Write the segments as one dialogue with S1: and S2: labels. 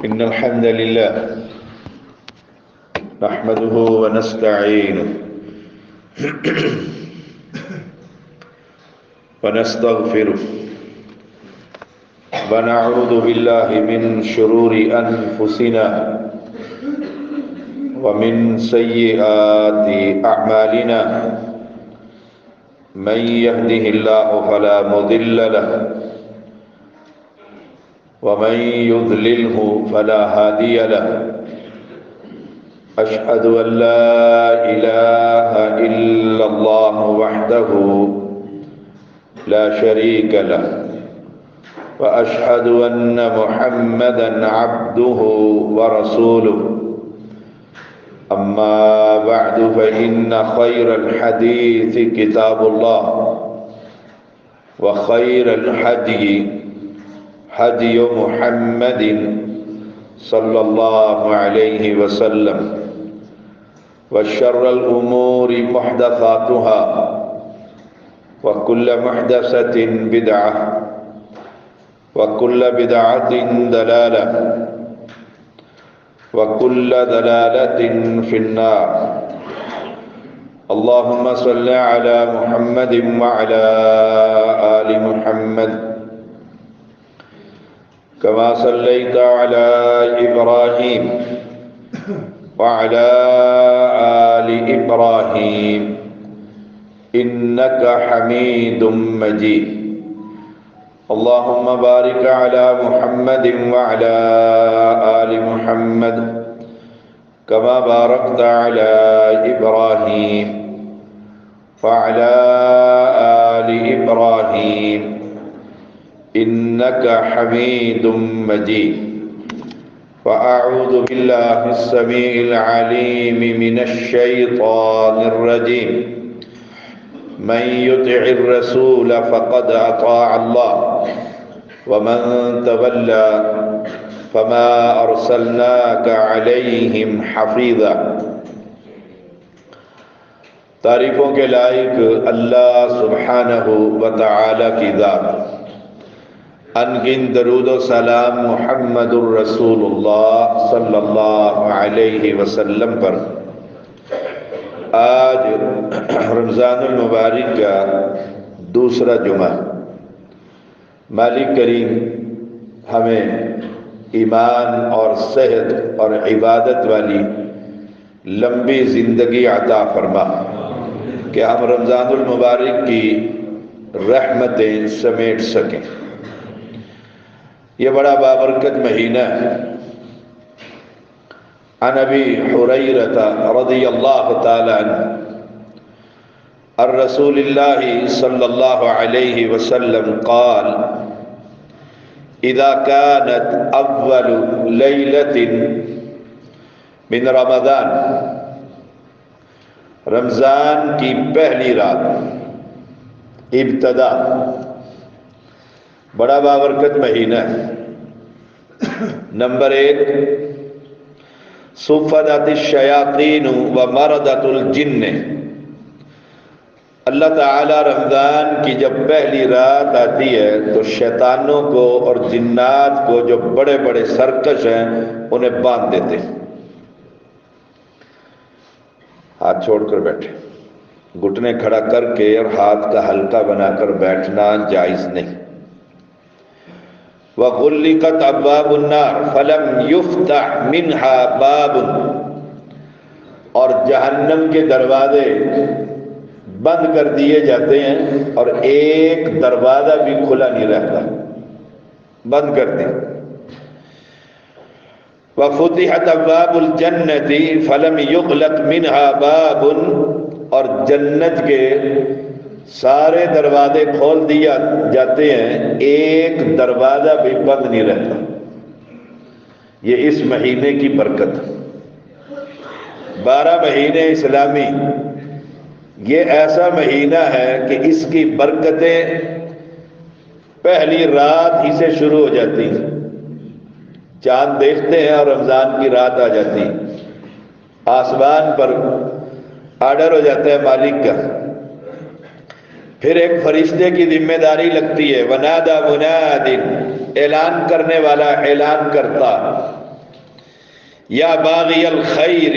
S1: إن الحمد لله نحمده ونستعينه ونستغفره ونعوذ بالله من شرور أنفسنا ومن سيئات أعمالنا من يهده الله فلا مضل له ومن يضلله فلا هادي له أشهد أن لا إله إلا الله وحده لا شريك له وأشهد أن محمدا عبده ورسوله أما بعد فإن خير الحديث كتاب الله وخير الهدي هدي محمد صلى الله عليه وسلم وشر الأمور محدثاتها وكل محدثة بدعة وكل بدعة ضلالة وكل ضلالة في النار اللهم صل على محمد وعلى آل محمد كما صليت على إبراهيم وعلى آل إبراهيم إنك حميد مجيد اللهم بارك على محمد وعلى آل محمد كما باركت على إبراهيم وعلى آل إبراهيم إنك حميد مجيد وأعوذ بالله السميع العليم من الشيطان الرجيم من يطع الرسول فقد أطاع الله ومن تولى فما أرسلناك عليهم حفيظا تعریفوں کے لائق اللہ سبحانہ و تعالی کی ذات، انگن درود و سلام محمد الرسول اللہ صلی اللہ علیہ وسلم پر۔ آج رمضان المبارک کا دوسرا جمعہ، مالک کریم ہمیں ایمان اور صحت اور عبادت والی لمبی زندگی عطا فرما کہ ہم رمضان المبارک کی رحمتیں سمیٹ سکیں۔ یہ بڑا بابرکت مہینہ ہے۔ عن ابی حریرۃ رضی اللہ تعالی عنہ الرسول اللہ صلی اللہ علیہ وسلم قال اذا كانت اول لیلۃ من رمضان، رمضان کی پہلی رات، ابتدا، بڑا بابرکت مہینہ ہے۔ نمبر 1، صفدت الشیاطین و مردت الجن، اللہ تعالی رمضان کی جب پہلی رات آتی ہے تو شیطانوں کو اور جنات کو جو بڑے بڑے سرکش ہیں انہیں باندھ دیتے ہیں۔ ہاتھ چھوڑ کر بیٹھے، گھٹنے کھڑا کر کے اور ہاتھ کا ہلکا بنا کر بیٹھنا جائز نہیں۔ وَغُلِّقَتْ أَبْوَابُ النَّارِ فَلَمْ يُفْتَحْ مِنْهَا بَابٌ، اور جہنم کے دروازے بند کر دیے جاتے ہیں اور ایک دروازہ بھی کھلا نہیں رہتا، بند کر دیں۔ وَفُتِحَتْ أَبْوَابُ الْجَنَّةِ فَلَمْ يُغْلَقْ مِنْهَا بَابٌ، اور جنت کے سارے دروازے کھول دیے جاتے ہیں، ایک دروازہ بھی بند نہیں رہتا۔ یہ اس مہینے کی برکت۔ 12 مہینے اسلامی، یہ ایسا مہینہ ہے کہ اس کی برکتیں پہلی رات ہی سے شروع ہو جاتی ہیں۔ چاند دیکھتے ہیں اور رمضان کی رات آ جاتی ہے، آسمان پر آرڈر ہو جاتا ہے مالک کا، پھر ایک فرشتے کی ذمہ داری لگتی ہے، ونادى مناد، اعلان کرنے والا اعلان کرتا، یا باغی الخیر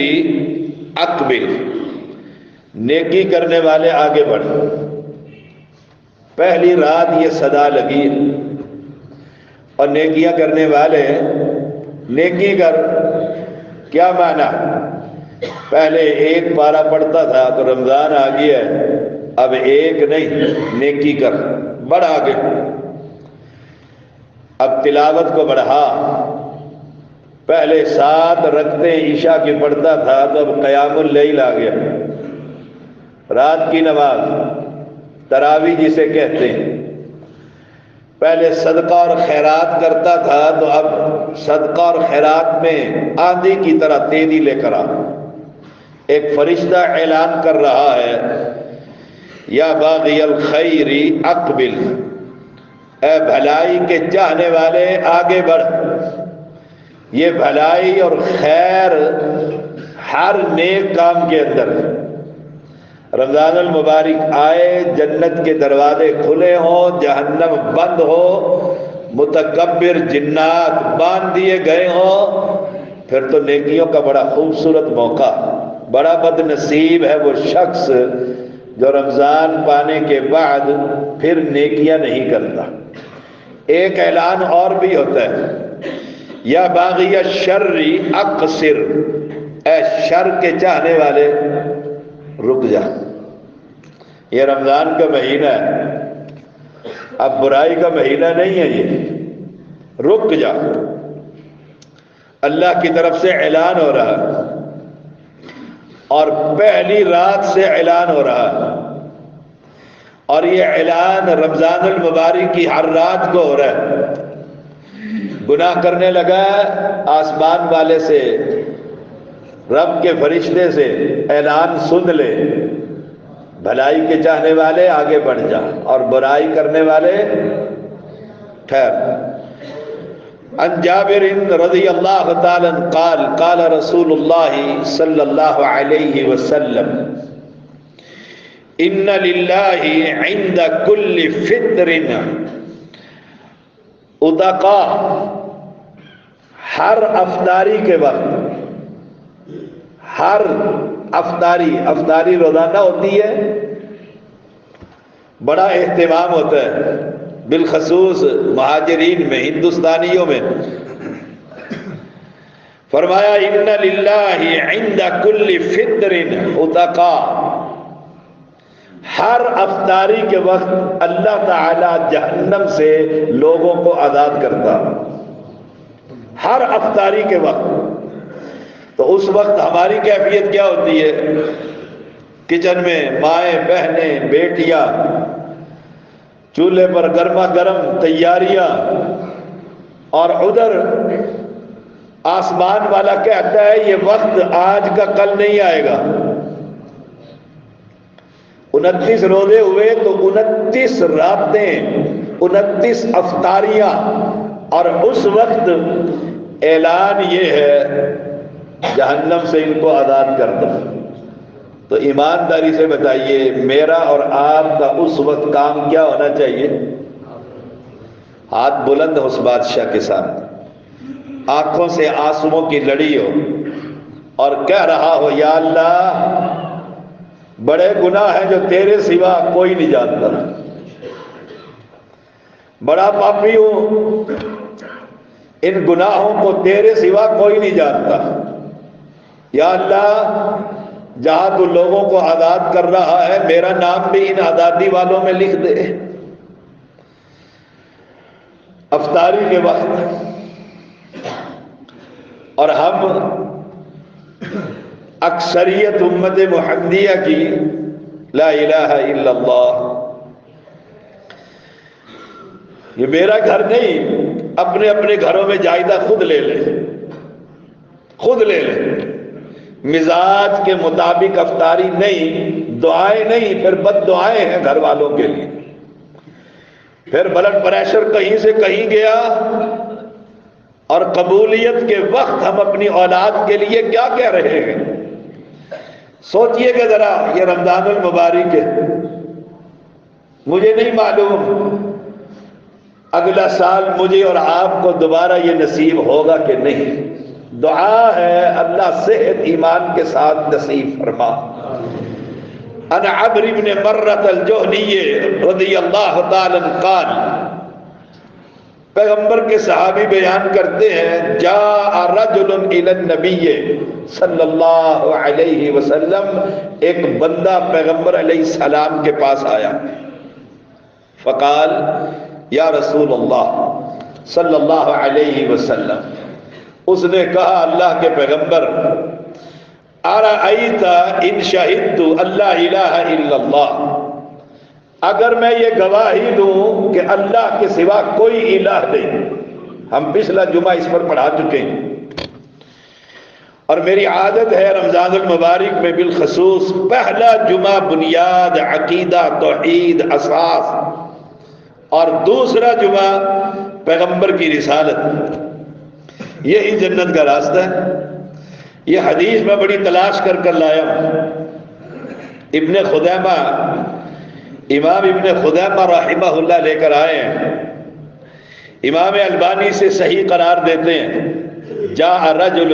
S1: اقبل، نیکی کرنے والے آگے بڑھ۔ پہلی رات یہ صدا لگی اور نیکیاں کرنے والے نیکی کر، کیا معنی؟ پہلے ایک پارہ پڑھتا تھا تو رمضان آ گیا ہے، اب ایک نہیں، نیکی کر، بڑھ آگے۔ اب تلاوت کو بڑھا، پہلے 7 رکعتیں عشاء کی پڑھتا تھا تو اب قیام اللیل آ گیا، رات کی نماز، تراویح جسے کہتے ہیں۔ پہلے صدقہ اور خیرات کرتا تھا تو اب صدقہ اور خیرات میں آندھی کی طرح تیزی لے کر آ۔ ایک فرشتہ اعلان کر رہا ہے، یا باغی الخیر اقبل، اے بھلائی کے چاہنے والے آگے بڑھ۔ یہ بھلائی اور خیر ہر نیک کام کے اندر، رمضان المبارک آئے، جنت کے دروازے کھلے ہوں، جہنم بند ہو، متکبر جنات باندھ دیے گئے ہوں، پھر تو نیکیوں کا بڑا خوبصورت موقع۔ بڑا بد نصیب ہے وہ شخص جو رمضان پانے کے بعد پھر نیکیاں نہیں کرتا۔ ایک اعلان اور بھی ہوتا ہے، یا باغی الشر اقصر، اے شر کے چاہنے والے رک جا۔ یہ رمضان کا مہینہ ہے، اب برائی کا مہینہ نہیں ہے، یہ رک جا۔ اللہ کی طرف سے اعلان ہو رہا ہے، اور پہلی رات سے اعلان ہو رہا ہے، اور یہ اعلان رمضان المبارک کی ہر رات کو ہو رہا ہے۔ گناہ کرنے لگا آسمان والے سے، رب کے فرشتے سے اعلان سن لے، بھلائی کے چاہنے والے آگے بڑھ جا اور برائی کرنے والے ٹھہر۔ عن جابر رضی اللہ تعالی قال قال رسول اللہ صلی اللہ علیہ وسلم ان للہ عند کل فطر اتقاء، ہر افطاری کے وقت، ہر افطاری روزانہ ہوتی ہے، بڑا اہتمام ہوتا ہے بالخصوص مہاجرین میں، ہندوستانیوں میں۔ فرمایا ان للہ عند کل فطر اتقاء، ہر افطاری کے وقت اللہ تعالی جہنم سے لوگوں کو آزاد کرتا، ہر افطاری کے وقت۔ تو اس وقت ہماری کیفیت کیا ہوتی ہے؟ کچن میں مائیں، بہنیں، بیٹیاں، چولہے پر گرما گرم تیاریاں، اور ادھر آسمان والا کہتا ہے یہ وقت آج کا کل نہیں آئے گا۔ 29 روزے ہوئے تو 29 راتیں، 29 افطاریاں، اور اس وقت اعلان یہ ہے جہنم سے ان کو آزاد کر دو۔ تو ایمانداری سے بتائیے میرا اور آپ کا اس وقت کام کیا ہونا چاہیے؟ ہاتھ بلند ہو اس بادشاہ کے سامنے، آنکھوں سے آنسوؤں کی لڑی ہو، اور کہہ رہا ہو یا اللہ بڑے گناہ ہیں جو تیرے سوا کوئی نہیں جانتا، بڑا پاپی ہوں، ان گناہوں کو تیرے سوا کوئی نہیں جانتا۔ یا اللہ جہاں تو لوگوں کو آزاد کر رہا ہے میرا نام بھی ان آزادی والوں میں لکھ دے۔ افطاری کے وقت، اور ہم اکثریت امت محمدیہ کی لا الہ الا اللہ، یہ میرا گھر نہیں، اپنے اپنے گھروں میں جائزہ خود لے لیں، خود لے لیں۔ مزاج کے مطابق افطاری نہیں، دعائیں نہیں، پھر بد دعائیں ہیں گھر والوں کے لیے، پھر بلڈ پریشر کہیں سے کہیں گیا، اور قبولیت کے وقت ہم اپنی اولاد کے لیے کیا کہہ رہے ہیں؟ سوچئے کہ ذرا یہ رمضان المبارک ہے، مجھے نہیں معلوم اگلا سال مجھے اور آپ کو دوبارہ یہ نصیب ہوگا کہ نہیں۔ دعا ہے اللہ صحت ایمان کے ساتھ نصیب فرما۔ ان عمرو بن مرۃ الجہنی رضی اللہ تعالی عنہ قال، پیغمبر کے صحابی بیان کرتے ہیں، جاء رجل الی النبی صلی اللہ علیہ وسلم، ایک بندہ پیغمبر علیہ السلام کے پاس آیا، فقال یا رسول اللہ صلی اللہ علیہ وسلم، اس نے کہا اللہ کے پیغمبر، ارأیت ان شہدت اللہ الہ الا اللہ، اگر میں یہ گواہی دوں کہ اللہ کے سوا کوئی الہ نہیں۔ ہم پچھلا جمعہ اس پر پڑھا چکے ہیں، اور میری عادت ہے رمضان المبارک میں بالخصوص پہلا جمعہ بنیاد، عقیدہ، توحید، اساس، اور دوسرا جمعہ پیغمبر کی رسالت، یہی جنت کا راستہ ہے۔ یہ حدیث میں بڑی تلاش کر کر لایا ہوں، ابن خزیمہ، امام ابن خزیمہ رحمہ اللہ لے کر آئے ہیں، امام البانی سے صحیح قرار دیتے ہیں، جاء رجل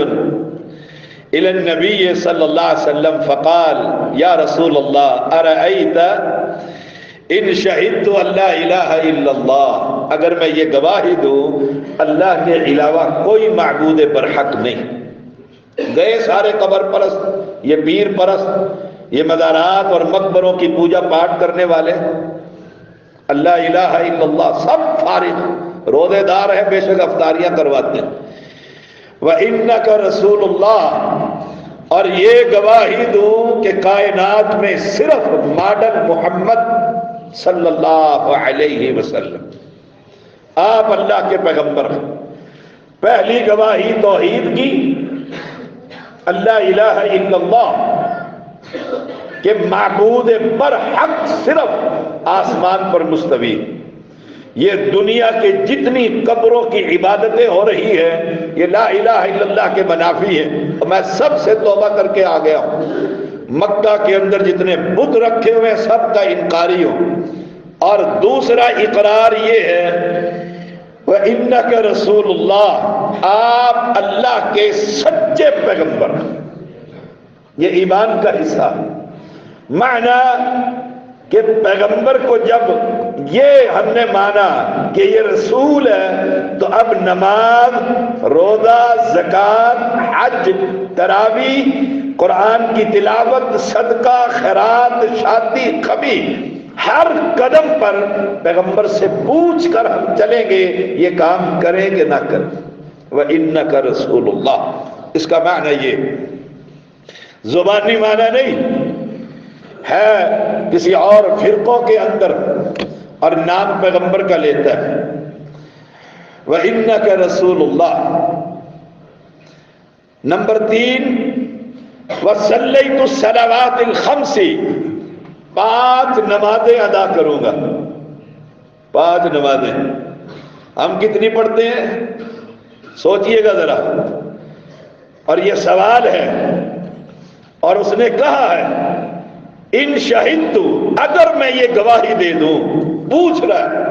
S1: الی النبی صلی اللہ علیہ وسلم فقال یا رسول اللہ ارأیت ان شہدت اللہ الہ الا اللہ، اگر میں یہ گواہی دوں اللہ کے علاوہ کوئی معبود برحق نہیں۔ گئے سارے قبر پرست، یہ پیر پرست، یہ مزارات اور مقبروں کی پوجا پاٹ کرنے والے، اللہ الہ الا اللہ سب فارغ، روزے دار ہیں، بے شک افطاریاں کرواتے ہیں۔ وَإِنَّكَ رسول اللہ، اور یہ گواہی دوں کہ کائنات میں صرف ماڈل محمد صلی اللہ علیہ وسلم، آپ اللہ کے پیغمبر ہیں۔ پہلی گواہی توحید کی، اللہ الہ الا اللہ، کہ معبود برحق صرف آسمان پر مستوی۔ یہ دنیا کے جتنی قبروں کی عبادتیں ہو رہی ہیں یہ لا الہ الا اللہ کے منافی ہے، میں سب سے توبہ کر کے آ گیا ہوں۔ مکہ کے اندر جتنے بت رکھے ہوئے سب کا انکاری ہوں۔ اور دوسرا اقرار یہ ہے وَإِنَّكَ رسول اللہ، آپ اللہ کے سچے پیغمبر، یہ ایمان کا حصہ ہے۔ معنی کہ پیغمبر کو جب یہ ہم نے مانا کہ یہ رسول ہے تو اب نماز، روزہ، زکوٰۃ، حج، تراویح، قرآن کی تلاوت، صدقہ، خیرات، شادی، خبی، ہر قدم پر پیغمبر سے پوچھ کر ہم چلیں گے یہ کام کریں گے نہ کریں۔ وَإِنَّكَ رسول اللہ، اس کا معنی یہ زبانی معنی نہیں ہے کسی اور فرقوں کے اندر، اور نام پیغمبر کا لیتا ہے۔ وَإِنَّكَ رسول اللہ۔ نمبر 3، وَصَلَّيْتُ الصَّلَوَاتِ الْخَمْسِ، 5 نمازیں ادا کروں گا۔ 5 نمازیں ہم کتنی پڑھتے ہیں سوچئے گا ذرا، اور یہ سوال ہے، اور اس نے کہا ہے ان شہدت، اگر میں یہ گواہی دے دوں، پوچھ رہا ہے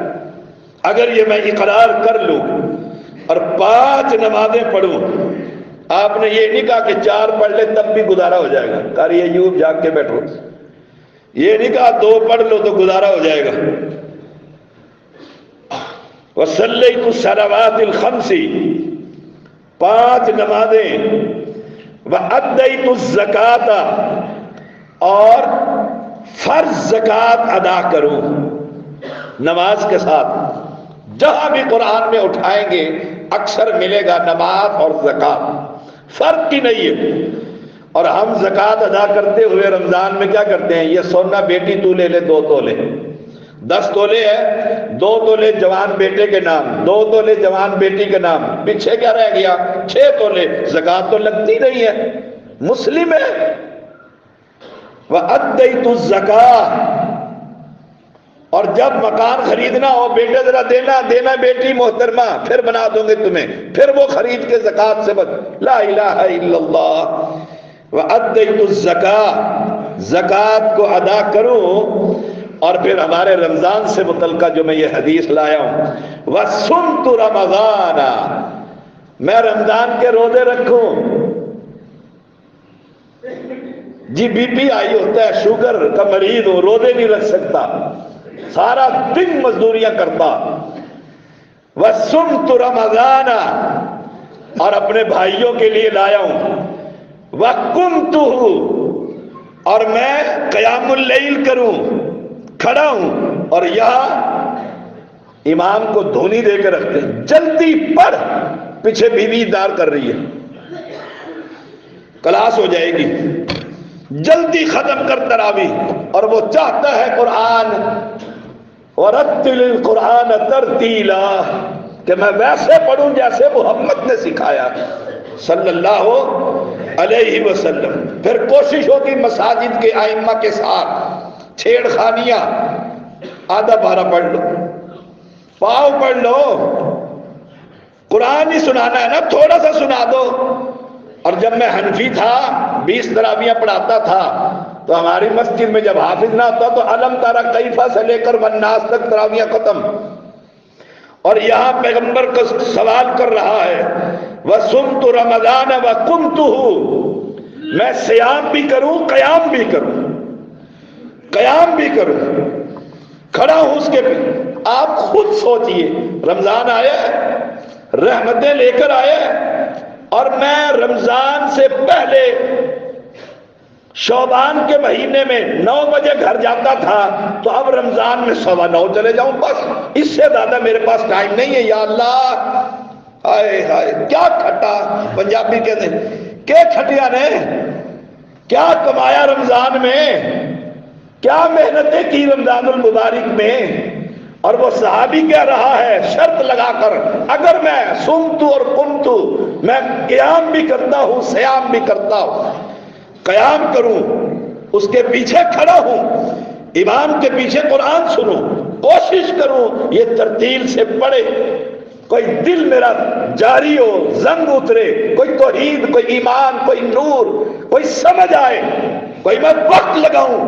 S1: اگر یہ میں اقرار کر لوں اور 5 نمازیں پڑھوں، آپ نے یہ نہیں کہا کہ 4 پڑھ لے تب بھی گزارا ہو جائے گا، قاری ایوب جاگ کے بیٹھو، یہ نہیں کہا 2 پڑھ لو تو گزارا ہو جائے گا۔ وَصَلَّيْتُ الصَّلَوَاتِ الْخَمْسِ، 5 نمازیں، وَأَدَّيْتُ الزَّكَاةَ، اور فرض زکوٰۃ ادا کروں نماز کے ساتھ۔ جہاں بھی قرآن میں اٹھائیں گے اکثر ملے گا نماز اور زکوٰۃ، فرق ہی نہیں ہے۔ اور ہم زکوٰۃ ادا کرتے ہوئے رمضان میں کیا کرتے ہیں، یہ سونا بیٹی تو لے لے 2 تولے، 10 تولے ہے، 2 تولے جوان بیٹے کے نام، 2 تولے جوان بیٹی کے نام، پیچھے کیا رہ گیا، 6 تولے، زکوٰۃ تو لگتی نہیں ہے۔ مسلم ہے وَأَدَّيْتُ الزَّكَاةَ، اور جب مکان خریدنا ہو، بیٹے ذرا دینا بیٹی محترمہ، پھر بنا دوں گے تمہیں، پھر وہ خرید کے زکوٰۃ سے لا الہ الا اللہ۔ وَأَدَّيْتُ الزَّكَاةَ، زکوٰۃ کو ادا کروں، اور پھر ہمارے رمضان سے متعلقہ جو میں یہ حدیث لایا ہوں، وَصُمْتُ رَمَضَانَ، میں رمضان کے روزے رکھوں؟ جی بی پی آئی ہوتا ہے، شوگر کا مریض ہو، روزے نہیں رکھ سکتا، سارا دن مزدوریاں کرتا۔ وَصُمْتُ رَمَضَانَ، اور اپنے بھائیوں کے لیے لایا ہوں۔ وَقُمْتُهُ، اور میں قیام اللیل کروں، کھڑا ہوں، اور یہاں امام کو دھونی دے کے رکھتے ہیں، جلدی پڑھ، پیچھے بیوی دار کر رہی ہے، کلاس ہو جائے گی، جلدی ختم کر تراویح، اور وہ چاہتا ہے قرآن وَرَتِّلِ الْقُرْآنَ تَرْتِيلًا، کہ میں ویسے پڑھوں جیسے محمد نے سکھایا صلی اللہ علیہ وسلم۔ پھر کوشش ہوگی مساجد کے ائمہ کے ساتھ، چھیڑ خانیاں، آدھا پارہ پڑھ لو، پاؤ پڑھ لو، قرآن ہی سنانا ہے نا، تھوڑا سا سنا دو۔ اور جب میں حنفی تھا، 20 تراویح پڑھاتا تھا، تو ہماری مسجد میں جب حافظ نہ ہوتا تو علم تارا کیفا سے لے کر والناس تک تراویح ختم۔ اور یہاں پیغمبر کو سوال کر رہا ہے، وَصُمْتُ رَمَضَانَ وَقُمْتُهُ، میں سیام بھی کروں، قیام بھی کروں، قیام بھی کروں، کھڑا ہوں اس کے پہ۔ آپ خود سوچئے، رمضان آیا ہے، رحمتیں لے کر آیا ہے، اور میں رمضان سے پہلے شعبان کے مہینے میں 9 بجے گھر جاتا تھا، تو اب رمضان میں 9:15 چلے جاؤں، بس اس سے زیادہ میرے پاس ٹائم نہیں ہے۔ یا اللہ، ہائے ہائے کیا کھٹا، پنجابی کہتے ہیں کہ کھٹیا نے کیا کمایا رمضان میں، کیا محنتیں کی رمضان المبارک میں۔ اور وہ صحابی کہہ رہا ہے شرط لگا کر، اگر میں سمت اور قمت، میں قیام بھی کرتا ہوں، سیام بھی کرتا ہوں، قیام کروں، اس کے پیچھے کھڑا ہوں، امام کے پیچھے قرآن سنوں، کوشش کروں یہ ترتیل سے پڑھے، کوئی دل میرا جاری ہو، زنگ اترے، کوئی توحید، کوئی ایمان، کوئی نور، کوئی سمجھ آئے، کوئی میں وقت لگاؤں،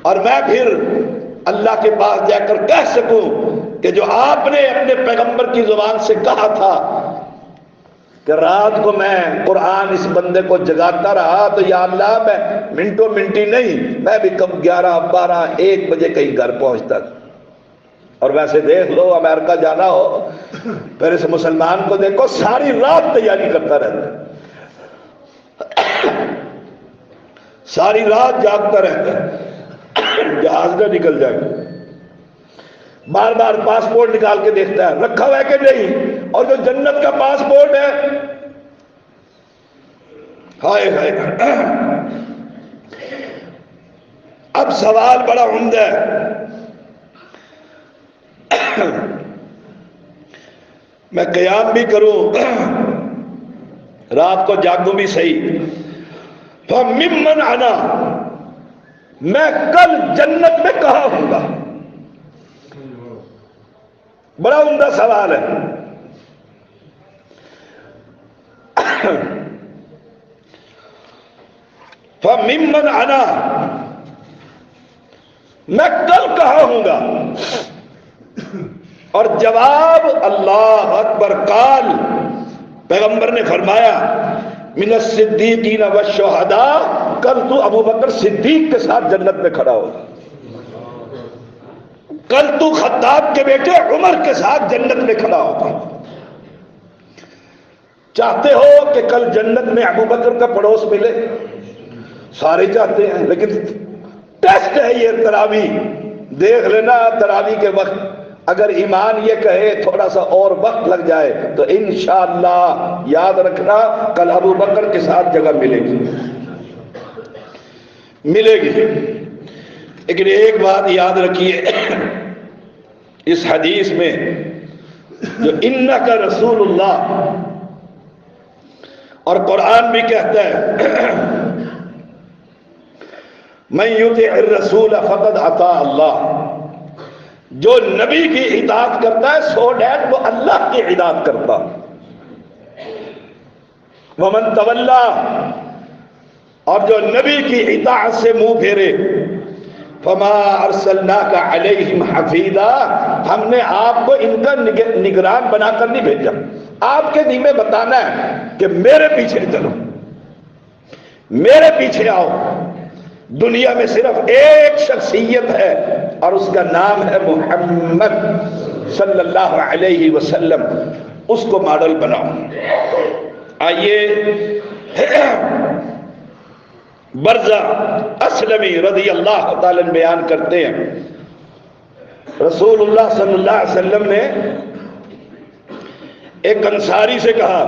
S1: اور میں پھر اللہ کے پاس جا کر کہہ سکوں کہ جو آپ نے اپنے پیغمبر کی زبان سے کہا تھا کہ رات کو میں قرآن اس بندے کو جگاتا رہا، تو یا اللہ میں منٹوں منٹی نہیں، میں بھی کم 11، 12، 1 بجے کہیں گھر پہنچتا تھا۔ اور ویسے دیکھ لو، امریکہ جانا ہو، پھر اس مسلمان کو دیکھو ساری رات تیاری کرتا رہتا ہے، ساری رات جاگتا رہتا ہے، جہاز نہ نکل جائے، بار بار پاسپورٹ نکال کے دیکھتا ہے رکھا ہوا ہے کہ نہیں، اور جو جنت کا پاسپورٹ ہے، ہائے ہائے۔ اب سوال بڑا عمدہ ہے، میں قیام بھی کروں، رات کو جاگوں بھی صحیح، فَمِمَّنْ أَنَا، میں کل جنت میں کہاں ہوں گا؟ بڑا عمدہ سوال ہے۔ فَمِمَّنْ أَنَا، میں کل کہاں ہوں گا؟ اور جواب اللہ اکبر، قال، پیغمبر نے فرمایا، من الصدیقین والشہداء، کل تو ابو بکر صدیق کے ساتھ جنت میں کھڑا ہوگا، کل تو خطاب کے بیٹے عمر کے ساتھ جنت میں کھڑا ہوگا۔ چاہتے ہو کہ کل جنت میں ابو بکر کا پڑوس ملے؟ سارے چاہتے ہیں، لیکن ٹیسٹ ہے یہ تراویح، دیکھ لینا تراویح کے وقت اگر ایمان یہ کہے تھوڑا سا اور وقت لگ جائے تو انشاءاللہ یاد رکھنا کل ابو بکر کے ساتھ جگہ ملے گی، ملے گی۔ لیکن ایک بات یاد رکھیے، اس حدیث میں جو انک رسول اللہ، اور قرآن بھی کہتا ہے من یطع الرسول فقد اطاع اللہ، جو نبی کی اطاعت کرتا ہے سو ڈیٹ وہ اللہ کی اطاعت کرتا۔ ومن تولا، اور جو نبی کی اطاعت سے منہ پھیرے، فما ارسلناک علیہم حفیظا، ہم نے آپ کو ان کا نگران بنا کر نہیں بھیجا، آپ کے دین میں بتانا ہے کہ میرے پیچھے چلو، میرے پیچھے آؤ۔ دنیا میں صرف ایک شخصیت ہے اور اس کا نام ہے محمد صلی اللہ علیہ وسلم، اس کو ماڈل بناؤ۔ آئیے برزہ اسلمی رضی اللہ تعالی عنہ بیان کرتے ہیں، رسول اللہ صلی اللہ علیہ وسلم نے ایک انصاری سے کہا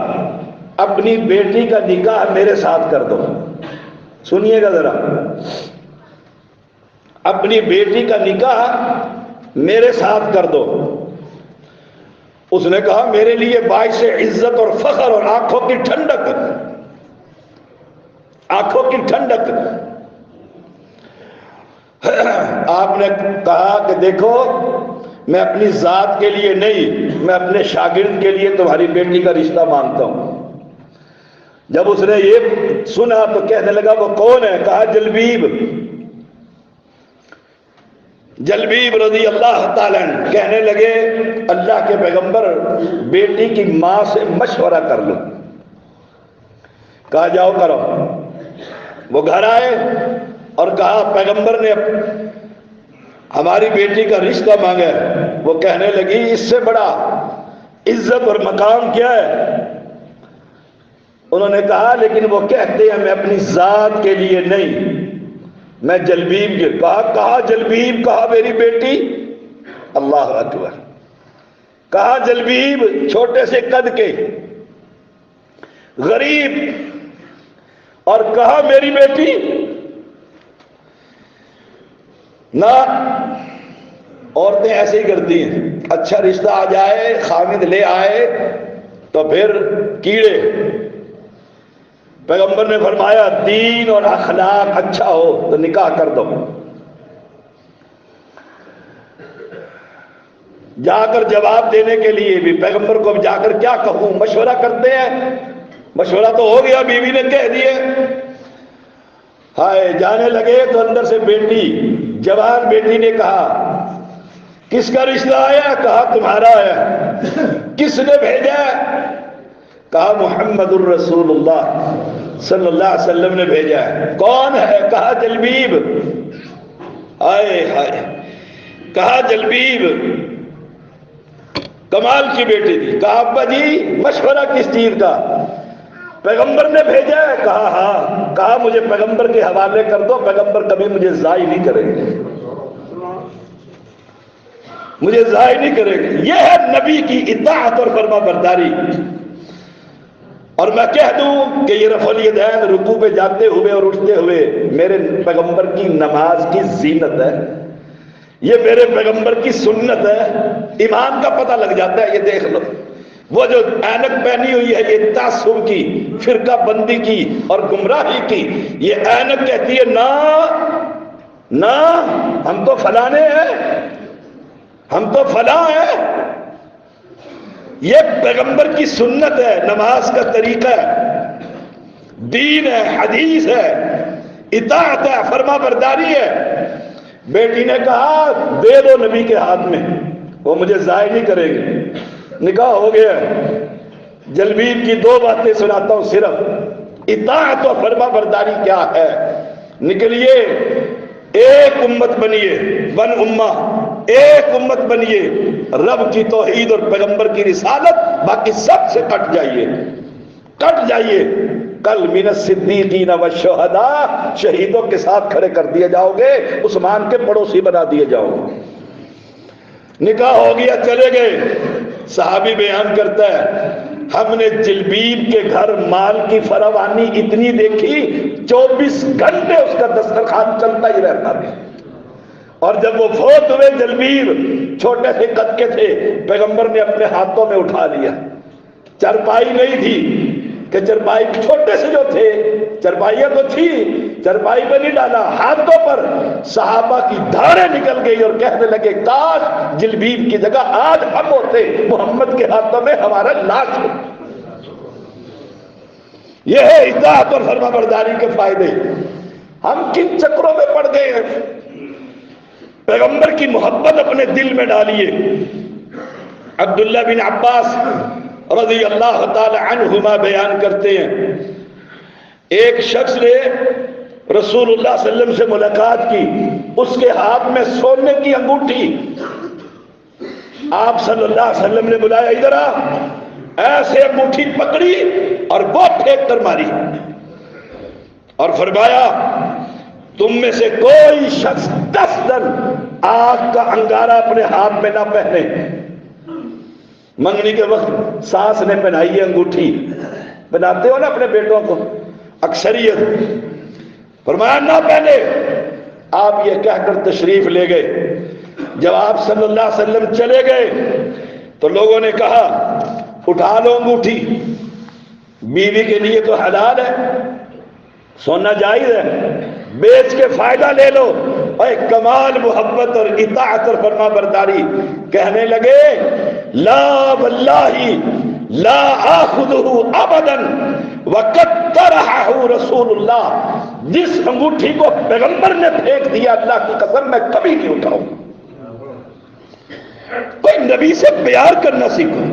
S1: اپنی بیٹی کا نکاح میرے ساتھ کر دو۔ سنیے گا ذرا، اپنی بیٹی کا نکاح میرے ساتھ کر دو۔ اس نے کہا میرے لیے باعث عزت اور فخر اور آنکھوں کی ٹھنڈک، آنکھوں کی ٹھنڈک۔ آپ نے کہا کہ دیکھو میں اپنی ذات کے لیے نہیں، میں اپنے شاگرد کے لیے تمہاری بیٹی کا رشتہ مانگتا ہوں۔ جب اس نے یہ سنا تو کہنے لگا وہ کون ہے؟ کہا جلبیب، جلبیب رضی اللہ تعالیٰ عنہ۔ کہنے لگے اللہ کے پیغمبر بیٹی کی ماں سے مشورہ کر لو۔ کہا جاؤ کرو۔ وہ گھر آئے اور کہا پیغمبر نے ہماری بیٹی کا رشتہ مانگا ہے۔ وہ کہنے لگی اس سے بڑا عزت اور مقام کیا ہے؟ انہوں نے کہا لیکن وہ کہتے ہیں میں اپنی ذات کے لیے نہیں، میں جلبیب کے۔ کہا جلبیب، کہا میری بیٹی۔ اللہ اکبر۔ کہا جلبیب چھوٹے سے قد کے، غریب، اور کہا میری بیٹی۔ نہ عورتیں ایسے ہی کرتی ہیں، اچھا رشتہ آ جائے، خامد لے آئے تو پھر کیڑے۔ پیغمبر نے فرمایا دین اور اخلاق اچھا ہو تو نکاح کر دو۔ جا کر جواب دینے کے لیے بھی پیغمبر کو جا کر کیا کہوں، مشورہ کرتے ہیں۔ مشورہ تو ہو گیا، بیوی نے کہہ دیے۔ ہائے جانے لگے تو اندر سے بیٹی، جوان بیٹی نے کہا کس کا رشتہ آیا؟ کہا تمہارا ہے۔ کس نے بھیجا؟ کہا محمد الرسول اللہ صلی اللہ علیہ وسلم نے بھیجا ہے۔ کون ہے؟ کہا جلبیب۔ آئے ہائے، کہا جلبیب کمال کی بیٹی تھی۔ کہا ابا جی مشورہ کس چیز کا؟ پیغمبر نے بھیجا ہے؟ کہا ہاں۔ کہا مجھے پیغمبر کے حوالے کر دو، پیغمبر کبھی مجھے ضائع نہیں کریں گے، مجھے ضائع نہیں کریں گے۔ یہ ہے نبی کی اطاعت اور فرما برداری۔ اور میں کہہ دوں کہ یہ رفع الیدین رکوع پہ جاتے ہوئے اور اٹھتے ہوئے میرے پیغمبر کی نماز کی زینت ہے، یہ میرے پیغمبر کی سنت ہے۔ ایمان کا پتہ لگ جاتا ہے۔ یہ دیکھ لو، وہ جو اینک پہنی ہوئی ہے یہ تعصب کی، فرقہ بندی کی اور گمراہی کی۔ یہ اینک کہتی ہے نا نا ہم تو فلانے ہیں، ہم تو فلاں ہیں۔ یہ پیغمبر کی سنت ہے، نماز کا طریقہ ہے، دین ہے، حدیث ہے، اطاعت ہے، فرما برداری ہے۔ بیٹی نے کہا دے دو نبی کے ہاتھ میں، وہ مجھے ضائع نہیں کرے گی۔ نکاح ہو گیا۔ جلبیب کی دو باتیں سناتا ہوں صرف، اطاعت و فرما برداری کیا ہے۔ نکلیے ایک امت بنیے، ون امہ، ایک امت بنیے، رب کی توحید اور پیغمبر کی رسالت، باقی سب سے کٹ جائیے، کٹ جائیے۔ کل من الصدیقین والشہداء، شہیدوں کے ساتھ کھڑے کر دیے جاؤ گے، عثمان کے پڑوسی بنا دیے جاؤ گے۔ نکاح ہو گیا، چلے گئے۔ صحابی بیان کرتا ہے ہم نے جلبیب کے گھر مال کی فراوانی اتنی دیکھی، 24 گھنٹے اس کا دسترخوان چلتا ہی رہتا تھا۔ اور جب وہ فوت ہوئے جلبیب چھوٹے سے قد کے تھے، پیغمبر نے اپنے ہاتھوں میں اٹھا لیا۔ چرپائی نہیں تھی کہ چرپائی چھوٹے سے جو تھے، چرپائیاں تو تھی، چرپائی پہ نہیں ڈالا، ہاتھوں پر صحابہ کی دھاڑیں نکل گئی اور کہنے لگے کاش جلبیب کی جگہ آج ہم ہوتے، محمد کے ہاتھوں میں ہمارا لاش ہو۔ یہ ہے اطاعت اور فرما برداری کے فائدے۔ ہم کن چکروں میں پڑ گئے ہیں؟ پیغمبر کی محبت اپنے دل میں ڈالیے۔ عبداللہ بن عباس رضی اللہ تعالی عنہما بیان کرتے ہیں، ایک شخص نے رسول اللہ صلی اللہ علیہ وسلم سے ملاقات کی، اس کے ہاتھ میں سونے کی انگوٹھی، آپ صلی اللہ علیہ وسلم نے بلایا ادھر آ، ایسے انگوٹھی پکڑی اور وہ پھینک کر ماری اور فرمایا تم میں سے کوئی شخص 10 دن آگ کا انگارہ اپنے ہاتھ میں نہ پہنے۔ منگنی کے وقت ساس نے پہنائی ہے انگوٹھی، پہناتے ہو نا اپنے بیٹوں کو اکثریت، فرمایا نہ پہنے۔ آپ یہ کہہ کر تشریف لے گئے۔ جب آپ صلی اللہ علیہ وسلم چلے گئے تو لوگوں نے کہا اٹھا لو انگوٹھی، بیوی کے لیے تو حلال ہے، سونا جائز ہے، بیچ کے فائدہ لے لو۔ اور کمال محبت اور اطاعت اور فرما برداری، کہنے لگے لا واللہ لا آخذہ ابدا وقد طرحہ رسول اللہ، جس انگوٹھی کو پیغمبر نے پھینک دیا اللہ کی قسم میں کبھی نہیں اٹھاؤں۔ کوئی نبی سے پیار کرنا سیکھو۔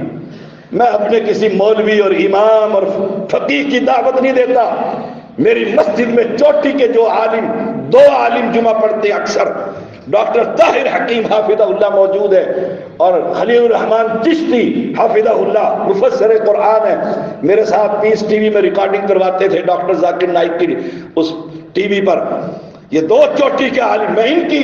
S1: میں اپنے کسی مولوی اور امام اور فقیہ کی دعوت نہیں دیتا۔ میری مسجد میں چوٹی کے جو عالم، 2 عالم جمعہ پڑھتے اکثر، ڈاکٹر طاہر حکیم حافظہ اللہ موجود ہے، اور خلیل الرحمن چشتی حافظہ اللہ مفسر قرآن ہے، میرے ساتھ پیس ٹی وی میں ریکارڈنگ کرواتے تھے ڈاکٹر ذاکر نائک کی اس ٹی وی پر۔ یہ 2 چوٹی کے عالم، میں ان کی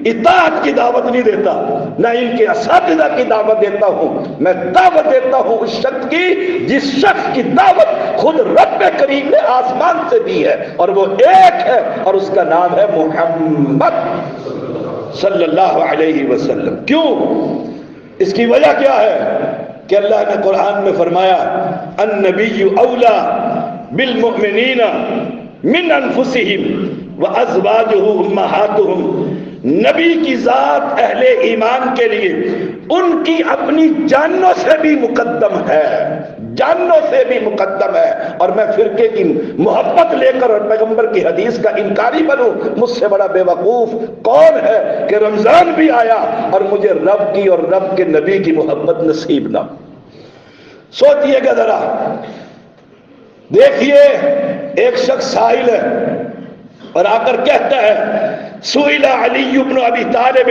S1: اطاعت کی دعوت نہیں دیتا، نہ ان کے اساتذہ کی دعوت دیتا ہوں، میں دعوت دیتا ہوں اس شخص کی جس شخص کی دعوت خود رب کریم نے آسمان سے دی ہے، اور وہ ایک ہے، اور اس کا نام ہے محمد صلی اللہ علیہ وسلم۔ کیوں؟ اس کی وجہ کیا ہے کہ اللہ نے قرآن میں فرمایا النبی اولا بالمؤمنین من انفسہم وازواجہ امہاتہم، نبی کی ذات اہل ایمان کے لیے ان کی اپنی جانوں سے بھی مقدم ہے، جانوں سے بھی مقدم ہے۔ اور میں فرقے کی محبت لے کر اور پیغمبر کی حدیث کا انکاری بنوں، مجھ سے بڑا بے وقوف کون ہے کہ رمضان بھی آیا اور مجھے رب کی اور رب کے نبی کی محبت نصیب نہ۔ سوچئے گا ذرا، دیکھیے ایک شخص سائل ہے اور آ کر کہتا ہے سئل علی بن ابی طالب،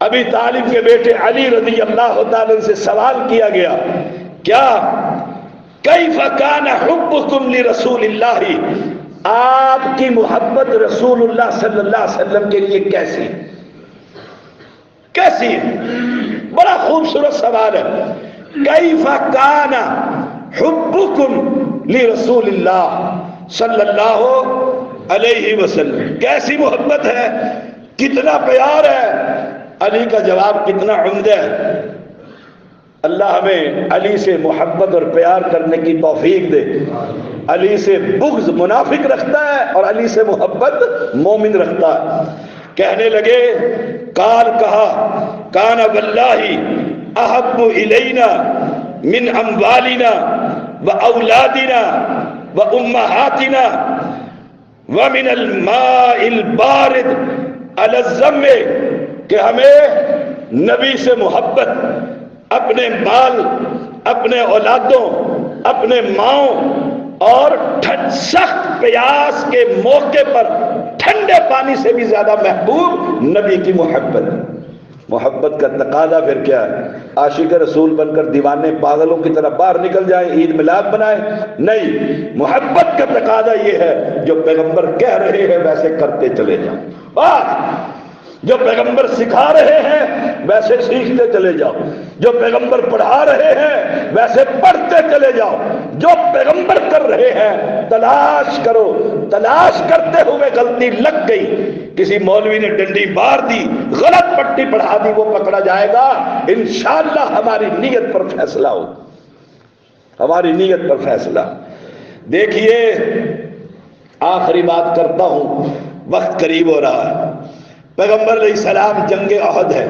S1: ابی طالب کے بیٹے علی رضی اللہ تعالی سے سوال کیا گیا، کیا کیف کان حبکم لرسول اللہ، آپ کی محبت رسول اللہ صلی اللہ علیہ وسلم کے لیے کیسی کیسی؟ بڑا خوبصورت سوال ہے، کیف کان حبکم لرسول اللہ صلی اللہ علیہ وسلم، کیسی محبت ہے، کتنا پیار ہے؟ علی کا جواب کتنا عمدہ ہے۔ اللہ ہمیں علی سے محبت اور پیار کرنے کی توفیق دے۔ علی سے بغض منافق رکھتا ہے اور علی سے محبت مومن رکھتا ہے۔ کہنے لگے قال کہا کان واللہ احب الینا من اموالنا واولادنا وامہاتنا ومن الماء البارد علی الذم، کہ ہمیں نبی سے محبت اپنے مال، اپنے اولادوں، اپنے ماؤں اور سخت پیاس کے موقع پر ٹھنڈے پانی سے بھی زیادہ محبوب نبی کی محبت۔ محبت کا تقاضا پھر کیا ہے؟ عاشق رسول بن کر دیوانے پاگلوں کی طرح باہر نکل جائیں، عید میلاد بنائیں؟ نہیں، محبت کا تقاضا یہ ہے جو پیغمبر کہہ رہے ہیں ویسے کرتے چلے جاؤ، بس جو پیغمبر سکھا رہے ہیں ویسے سیکھتے چلے جاؤ، جو پیغمبر پڑھا رہے ہیں ویسے پڑھتے چلے جاؤ، جو پیغمبر کر رہے ہیں تلاش کرو۔ تلاش کرتے ہوئے غلطی لگ گئی، کسی مولوی نے ڈنڈی مار دی، غلط پٹی پڑھا دی، وہ پکڑا جائے گا، انشاءاللہ ہماری نیت پر فیصلہ ہو، ہماری نیت پر فیصلہ۔ دیکھیے آخری بات کرتا ہوں، وقت قریب ہو رہا ہے۔ پیغمبر علیہ السلام جنگ احد ہے،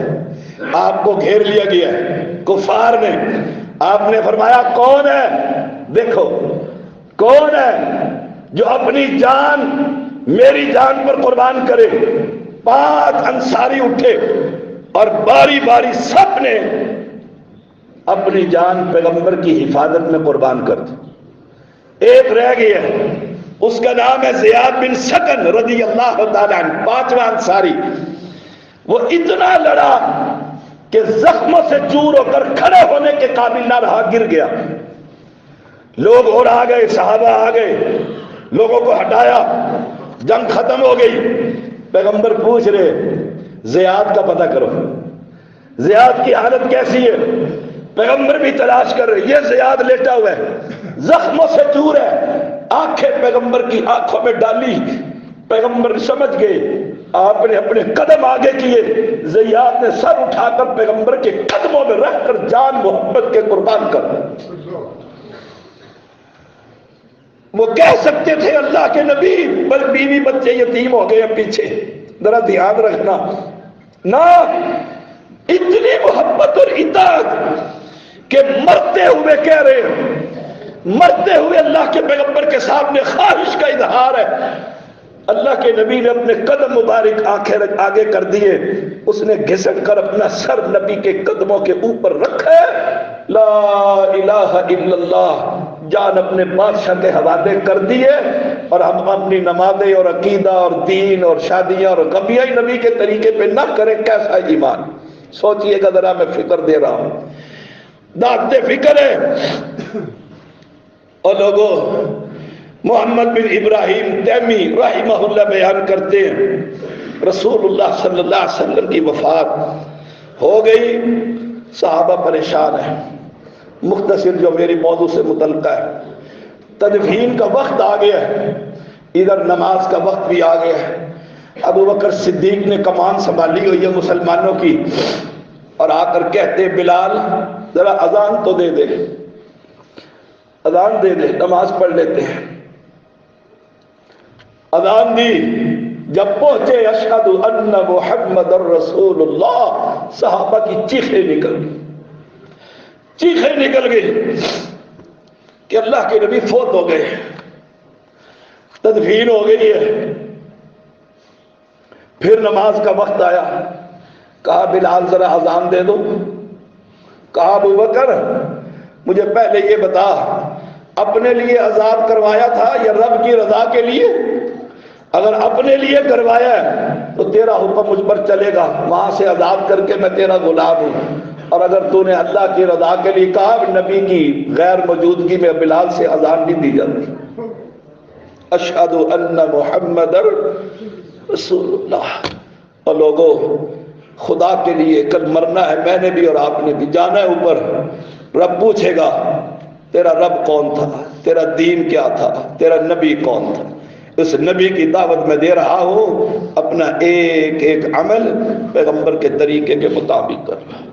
S1: آپ کو گھیر لیا گیا ہے کفار نے، آپ نے فرمایا کون ہے؟ دیکھو کون ہے جو اپنی جان میری جان پر قربان کرے؟ 5 انصاری اٹھے اور باری باری سب نے اپنی جان پیغمبر کی حفاظت میں قربان کر دی۔ ایک رہ گیا ہے، اس کا نام ہے زیاد بن سکن رضی اللہ تعالیٰ عنہ، 5واں انصاری۔ وہ اتنا لڑا کہ زخموں سے چور ہو کر کھڑے ہونے کے قابل نہ رہا، گر گیا۔ لوگ اور آ گئے، صحابہ آ گئے، لوگوں کو ہٹایا، جنگ ختم ہو گئی۔ پیغمبر پوچھ رہے زیاد کا پتہ کرو، زیاد کی حالت کیسی ہے؟ پیغمبر بھی تلاش کر رہے، یہ زیاد لیٹا ہوا ہے، زخموں سے چور ہے۔ آنکھیں پیغمبر کی آنکھوں میں ڈالی، پیغمبر سمجھ گئے، آپ نے اپنے قدم آگے کیے، زیاد نے سر اٹھا کر پیغمبر کے قدموں میں رکھ کر جان محبت کے قربان کر۔ وہ کہہ سکتے تھے اللہ کے نبی بل بیوی بچے یتیم ہو گئے پیچھے، ذرا دھیان رکھنا، نہ، اتنی محبت اور اطاعت کہ مرتے ہوئے کہہ رہے ہیں، مرتے ہوئے اللہ کے پیغمبر کے سامنے خواہش کا اظہار ہے۔ اللہ کے نبی نے اپنے قدم مبارک آنکھیں آگے کر دیے، اس نے گھسٹ کر اپنا سر نبی کے قدموں کے اوپر رکھا، لا الہ الا اللہ، جان اپنے بادشاہ کے حوالے کر دیے۔ اور ہم اپنی نمازیں اور عقیدہ اور دین اور شادیاں اور غمیاں نبی کے طریقے پہ نہ کریں، کیسا ایمان؟ سوچئے گا ذرا، میں فکر دے رہا ہوں، دعوت فکر ہے۔ اور لوگوں، محمد بن ابراہیم تیمی رحمہ اللہ بیان کرتے ہیں، رسول اللہ صلی اللہ علیہ وسلم کی وفات ہو گئی، صحابہ پریشان ہیں۔ مختصر جو میری موضوع سے متعلقہ ہے، تدفین کا وقت آ گیا ہے، ادھر نماز کا وقت بھی آ گیا ہے۔ ابو بکر صدیق نے کمان سنبھالی ہوئی ہے مسلمانوں کی، اور آ کر کہتے بلال ذرا اذان تو دے دے، اذان دے دے، نماز پڑھ لیتے ہیں۔ اذان دی، جب پہنچے اشہد ان محمد الرسول اللہ، صحابہ کی چیخیں نکل گئی، چیخیں نکل گئی کہ اللہ کے نبی فوت ہو گئے، تدفین ہو گئی ہے۔ پھر نماز کا وقت آیا، کہا بلال ذرا اذان دے دو۔ کہا ابو بکر مجھے پہلے یہ بتا، اپنے لیے عذاب کروایا تھا یا رب کی رضا کے لیے؟ اگر اپنے لیے کروایا ہے تو تیرا حکم مجھ پر چلے گا، وہاں سے عذاب کر کے میں تیرا غلام ہوں۔ اور اگر تو نے اللہ کی رضا کے لیے کہا، نبی کی غیر موجودگی میں بلال سے اذان نہیں دی جاتی۔ اشہد ان محمد رسول اللہ۔ اور لوگوں، خدا کے لیے کل مرنا ہے، میں نے بھی اور آپ نے بھی، جانا ہے اوپر۔ رب پوچھے گا تیرا رب کون تھا، تیرا دین کیا تھا، تیرا نبی کون تھا؟ اس نبی کی دعوت میں دے رہا ہوں، اپنا ایک ایک عمل پیغمبر کے طریقے کے مطابق کر رہا ہوں۔